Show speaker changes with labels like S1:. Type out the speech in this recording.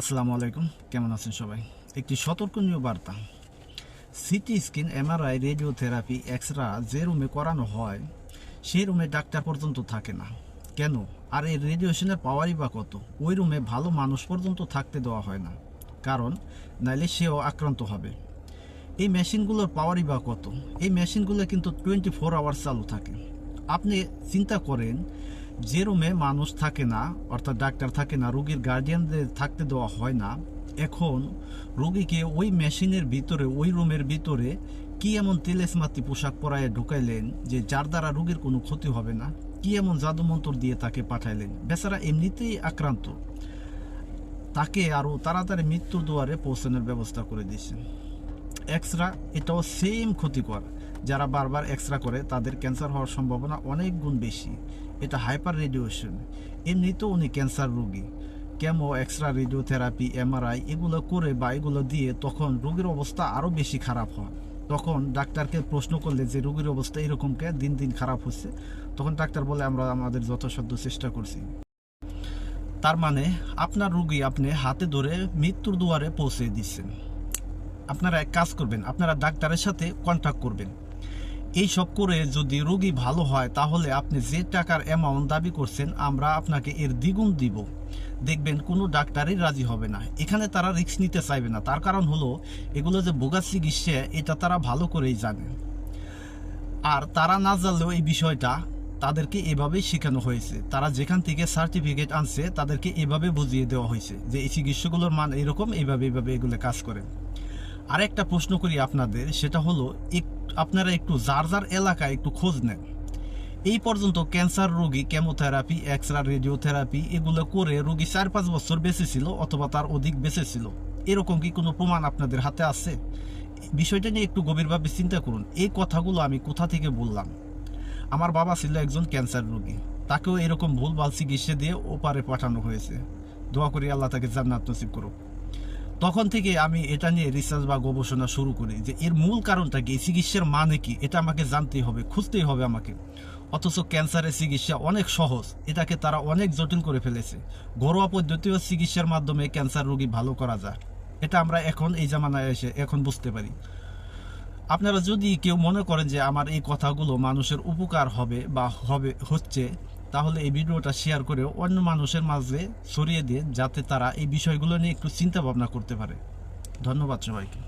S1: আসসালামু আলাইকুম, কেমন আছেন সবাই? একটি সতর্কনীয় বার্তা। সিটি স্ক্যান, এমআরআই, রেডিওথেরাপি, এক্সরা যে রুমে করানো হয় সেই রুমে ডাক্তার পর্যন্ত থাকে না। কেন? আর এই রেডিয়েশনের পাওয়ারই বা কত? ওই রুমে ভালো মানুষ পর্যন্ত থাকতে দেওয়া হয় না, কারণ নাইলে সেও আক্রান্ত হবে। এই মেশিনগুলোর পাওয়ারই বা কত? এই মেশিনগুলো কিন্তু 24 আওয়ার চালু থাকে। আপনি চিন্তা করেন, যে রুমে মানুষ থাকে না, অর্থাৎ ডাক্তার থাকে না, রোগীর গার্ডিয়ানদের থাকতে দেওয়া হয় না, এখন রোগীকে ওই মেশিনের ভিতরে, ওই রুমের ভিতরে কি এমন তেলেসমাতি পোশাক পরায় ঢুকাইলেন যে যার দ্বারা রোগীর কোনো ক্ষতি হবে না? কি এমন জাদুমন্তর দিয়ে তাকে পাঠাইলেন? বেচারা এমনিতেই আক্রান্ত, তাকে আরও তাড়াতাড়ি মৃত্যুর দুয়ারে পৌঁছানোর ব্যবস্থা করে দিয়েছেন। এক্সরা এটাও সেম ক্ষতিকর। যারা বারবার এক্সরা করে তাদের ক্যান্সার হওয়ার সম্ভাবনা অনেক গুণ বেশি। এটা হাইপার রেডিয়েশন। এমনিতেও উনি ক্যান্সার রোগী। কেমো, এক্সরা, রেডিওথেরাপি, এমআরআই এগুলো করে বা এগুলো দিয়ে তখন রোগীর অবস্থা আরও বেশি খারাপ হয়। তখন ডাক্তারকে প্রশ্ন করলে যে রোগীর অবস্থা এরকম কে দিন দিন খারাপ হচ্ছে, তখন ডাক্তার বলে আমরা আমাদের যথাসাধ্য চেষ্টা করছি। তার মানে আপনার রোগী আপনি হাতে ধরে মৃত্যুর দুয়ারে পৌঁছে দিচ্ছেন। আপনারা এক কাজ করবেন, আপনারা ডাক্তারের সাথে কন্ট্যাক্ট করবেন। এই সব করে যদি রোগী ভালো হয়, তাহলে আপনি যে টাকার অ্যামাউন্ট দাবি করছেন আমরা আপনাকে এর দ্বিগুণ দিব। দেখবেন কোনো ডাক্তারই রাজি হবে না। এখানে তারা রিস্ক নিতে চাইবে না। তার কারণ হলো, এগুলো যে বোগা চিকিৎসা এটা তারা ভালো করেই জানে। আর তারা না জানলেও এই বিষয়টা তাদেরকে এভাবেই শেখানো হয়েছে। তারা যেখান থেকে সার্টিফিকেট আনছে তাদেরকে এভাবে বুঝিয়ে দেওয়া হয়েছে যে এই চিকিৎসাগুলোর মান এরকম, এইভাবে এগুলো কাজ করে। আরেকটা প্রশ্ন করি আপনাদের, সেটা হলো আপনারা একটু যার যার এলাকায় একটু খোঁজ নেন। এই পর্যন্ত ক্যান্সার রোগী কেমোথেরাপি, এক্সরা, রেডিওথেরাপি এগুলো করে রোগী 4-5 বছর বেঁচে ছিল অথবা তার অধিক বেঁচে ছিল। এরকম কি কোনো প্রমাণ আপনাদের হাতে আছে? বিষয়টা নিয়ে একটু গভীরভাবে চিন্তা করুন। এই কথাগুলো আমি কোথা থেকে বললাম? আমার বাবা ছিল একজন ক্যান্সার রোগী, তাকেও এরকম ভুলভাল চিকিৎসা দিয়ে ওপারে পাঠানো হয়েছে। দোয়া করি আল্লাহ তাকে জান্নাত নসিব করুক। তখন থেকে আমি এটা নিয়ে রিসার্চ বা গবেষণা শুরু করি যে এর মূল কারণটা কি, চিকিৎসার মানে কি, এটা আমাকে জানতেই হবে, খুঁজতেই হবে আমাকে। অথচ ক্যান্সারের চিকিৎসা অনেক সহজ, এটাকে তারা অনেক জটিল করে ফেলেছে। ঘরোয়া পদ্ধতি ও চিকিৎসার মাধ্যমে ক্যান্সার রোগী ভালো করা যায়, এটা আমরা এখন এই জামানায় এসে এখন বুঝতে পারি। আপনারা যদি কেউ মনে করেন যে আমার এই কথাগুলো মানুষের উপকার হবে বা হচ্ছে, তাহলে এই ভিডিওটা শেয়ার করে অন্য মানুষের মাঝে ছড়িয়ে দিয়ে, যাতে তারা এই বিষয়গুলো নিয়ে একটু চিন্তা ভাবনা করতে পারে। ধন্যবাদ সবাইকে।